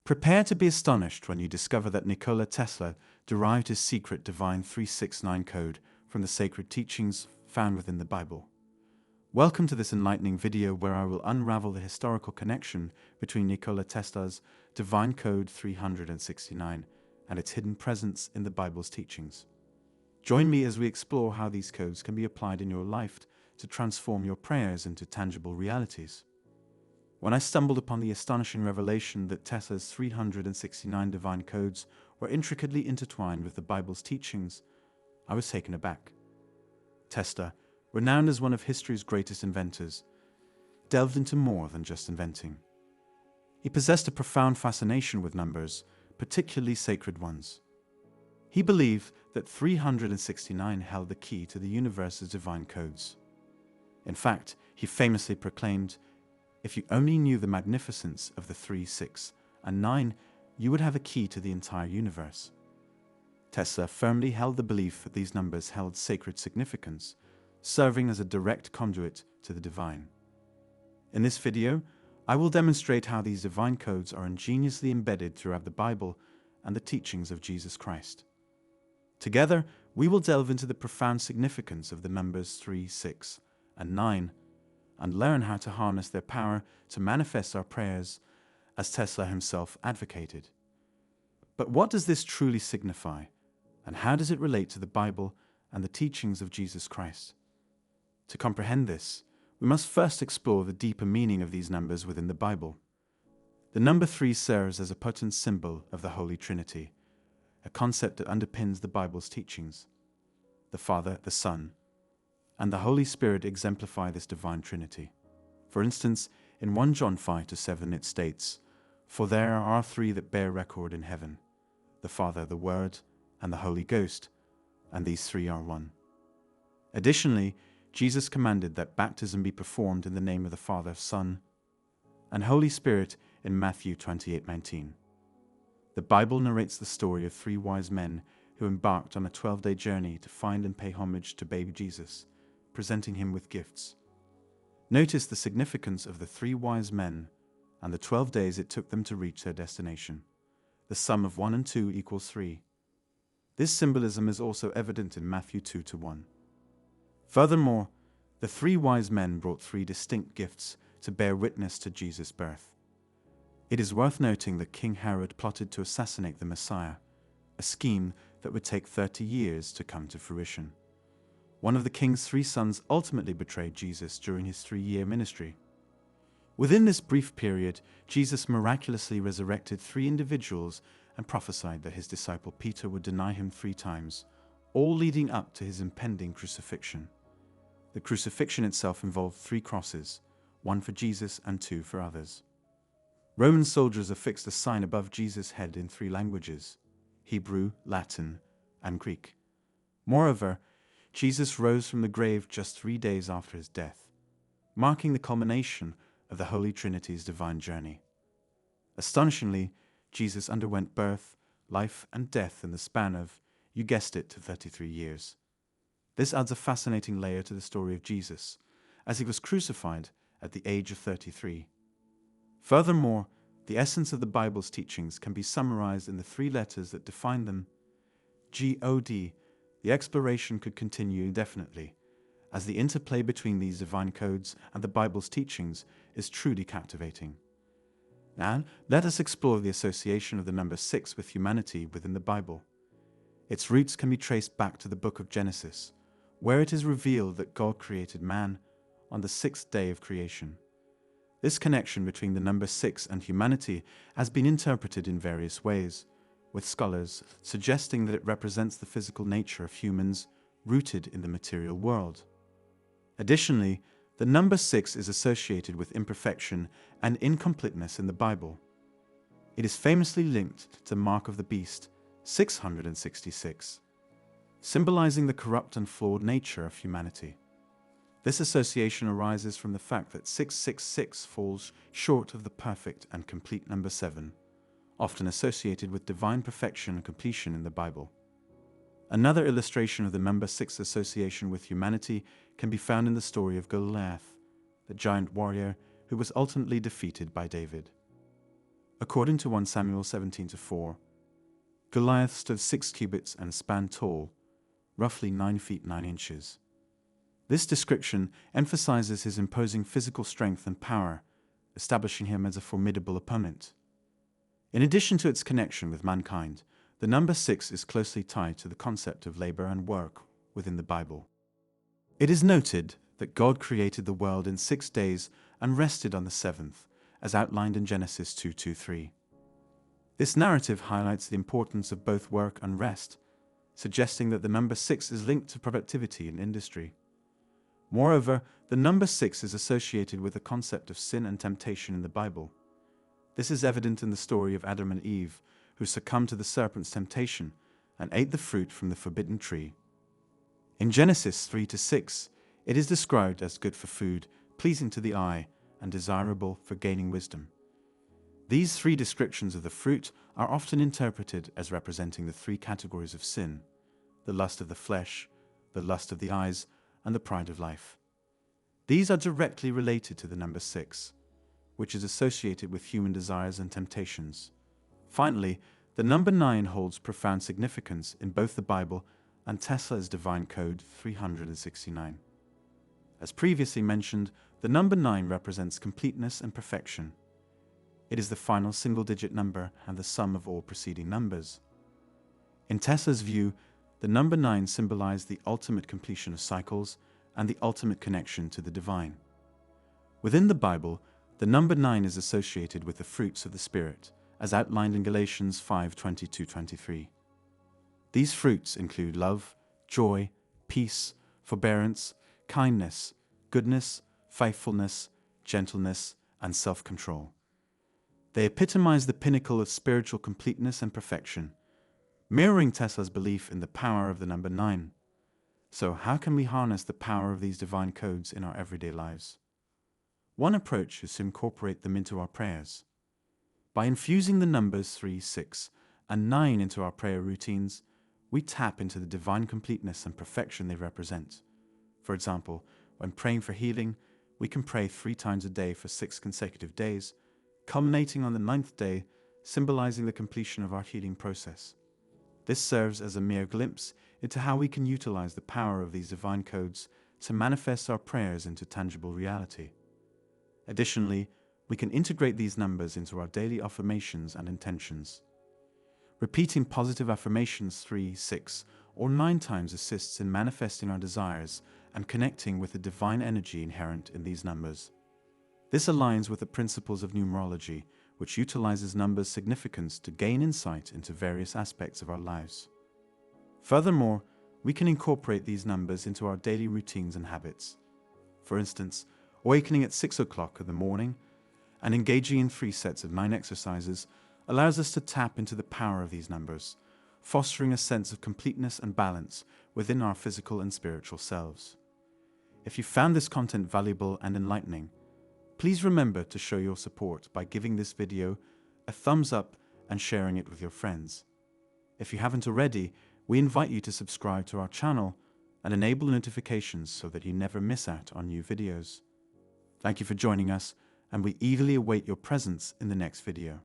Prepare to be astonished when you discover that Nikola Tesla derived his secret divine 369 code from the sacred teachings found within the Bible. Welcome to this enlightening video where I will unravel the historical connection between Nikola Tesla's divine code 369 and its hidden presence in the Bible's teachings. Join me as we explore how these codes can be applied in your life to transform your prayers into tangible realities. When I stumbled upon the astonishing revelation that Tessa's 369 divine codes were intricately intertwined with the Bible's teachings, I was taken aback. Tessa, renowned as one of history's greatest inventors, delved into more than just inventing. He possessed a profound fascination with numbers, particularly sacred ones. He believed that 369 held the key to the universe's divine codes. In fact, he famously proclaimed, "If you only knew the magnificence of the 3, 6, and 9, you would have a key to the entire universe." Tessa firmly held the belief that these numbers held sacred significance, serving as a direct conduit to the divine. In this video, I will demonstrate how these divine codes are ingeniously embedded throughout the Bible and the teachings of Jesus Christ. Together, we will delve into the profound significance of the numbers 3, 6, and 9, and learn how to harness their power to manifest our prayers, as Tessa himself advocated. But what does this truly signify, and how does it relate to the Bible and the teachings of Jesus Christ? To comprehend this, we must first explore the deeper meaning of these numbers within the Bible. The number 3 serves as a potent symbol of the Holy Trinity, a concept that underpins the Bible's teachings. The Father, the Son, and the Holy Spirit exemplify this divine Trinity. For instance, in 1 John 5-7 it states, "For there are 3 that bear record in heaven, the Father, the Word, and the Holy Ghost, and these 3 are one." Additionally, Jesus commanded that baptism be performed in the name of the Father, Son, and Holy Spirit in Matthew 28:19. The Bible narrates the story of 3 wise men who embarked on a 12-day journey to find and pay homage to baby Jesus, presenting him with gifts. Notice the significance of the 3 wise men and the 12 days it took them to reach their destination. The sum of 1 and 2 equals 3. This symbolism is also evident in Matthew 2-1. Furthermore, the 3 wise men brought 3 distinct gifts to bear witness to Jesus' birth. It is worth noting that King Herod plotted to assassinate the Messiah, a scheme that would take 30 years to come to fruition. One of the king's 3 sons ultimately betrayed Jesus during his 3-year ministry. Within this brief period, Jesus miraculously resurrected 3 individuals and prophesied that his disciple Peter would deny him 3 times, all leading up to his impending crucifixion. The crucifixion itself involved 3 crosses, 1 for Jesus and 2 for others. Roman soldiers affixed a sign above Jesus' head in 3 languages: Hebrew, Latin, and Greek. Moreover, Jesus rose from the grave just 3 days after his death, marking the culmination of the Holy Trinity's divine journey. Astonishingly, Jesus underwent birth, life, and death in the span of, you guessed it, 33 years. This adds a fascinating layer to the story of Jesus, as he was crucified at the age of 33. Furthermore, the essence of the Bible's teachings can be summarized in the 3 letters that define them. God. The exploration could continue indefinitely, as the interplay between these divine codes and the Bible's teachings is truly captivating. Now, let us explore the association of the number 6 with humanity within the Bible. Its roots can be traced back to the book of Genesis, where it is revealed that God created man on the 6th day of creation. This connection between the number 6 and humanity has been interpreted in various ways, with scholars suggesting that it represents the physical nature of humans rooted in the material world. Additionally, the number 6 is associated with imperfection and incompleteness in the Bible. It is famously linked to the mark of the beast, 666, symbolizing the corrupt and flawed nature of humanity. This association arises from the fact that 666 falls short of the perfect and complete number 7, often associated with divine perfection and completion in the Bible. Another illustration of the number 6 association with humanity can be found in the story of Goliath, the giant warrior who was ultimately defeated by David. According to 1 Samuel 17-4, Goliath stood 6 cubits and span tall, roughly 9 feet 9 inches. This description emphasizes his imposing physical strength and power, establishing him as a formidable opponent. In addition to its connection with mankind, the number 6 is closely tied to the concept of labor and work within the Bible. It is noted that God created the world in 6 days and rested on the 7th, as outlined in Genesis 2:2-3. This narrative highlights the importance of both work and rest, suggesting that the number 6 is linked to productivity in industry. Moreover, the number 6 is associated with the concept of sin and temptation in the Bible. This is evident in the story of Adam and Eve, who succumbed to the serpent's temptation and ate the fruit from the forbidden tree. In Genesis 3-6, it is described as good for food, pleasing to the eye, and desirable for gaining wisdom. These 3 descriptions of the fruit are often interpreted as representing the 3 categories of sin: the lust of the flesh, the lust of the eyes, and the pride of life. These are directly related to the number 6, which is associated with human desires and temptations. Finally, the number 9 holds profound significance in both the Bible and Tessa's divine code 369. As previously mentioned, the number 9 represents completeness and perfection. It is the final single-digit number and the sum of all preceding numbers. In Tessa's view, the number 9 symbolized the ultimate completion of cycles and the ultimate connection to the divine. Within the Bible, the number 9 is associated with the fruits of the Spirit, as outlined in Galatians 5:22-23. These fruits include love, joy, peace, forbearance, kindness, goodness, faithfulness, gentleness, and self-control. They epitomize the pinnacle of spiritual completeness and perfection, mirroring Tessa's belief in the power of the number 9. So how can we harness the power of these divine codes in our everyday lives? One approach is to incorporate them into our prayers. By infusing the numbers 3, 6, and 9 into our prayer routines, we tap into the divine completeness and perfection they represent. For example, when praying for healing, we can pray 3 times a day for 6 consecutive days, culminating on the 9th day, symbolizing the completion of our healing process. This serves as a mere glimpse into how we can utilize the power of these divine codes to manifest our prayers into tangible reality. Additionally, we can integrate these numbers into our daily affirmations and intentions. Repeating positive affirmations 3, 6, or 9 times assists in manifesting our desires and connecting with the divine energy inherent in these numbers. This aligns with the principles of numerology, which utilizes numbers' significance to gain insight into various aspects of our lives. Furthermore, we can incorporate these numbers into our daily routines and habits. For instance, awakening at 6 o'clock in the morning and engaging in 3 sets of 9 exercises allows us to tap into the power of these numbers, fostering a sense of completeness and balance within our physical and spiritual selves. If you found this content valuable and enlightening, please remember to show your support by giving this video a thumbs up and sharing it with your friends. If you haven't already, we invite you to subscribe to our channel and enable notifications so that you never miss out on new videos. Thank you for joining us, and we eagerly await your presence in the next video.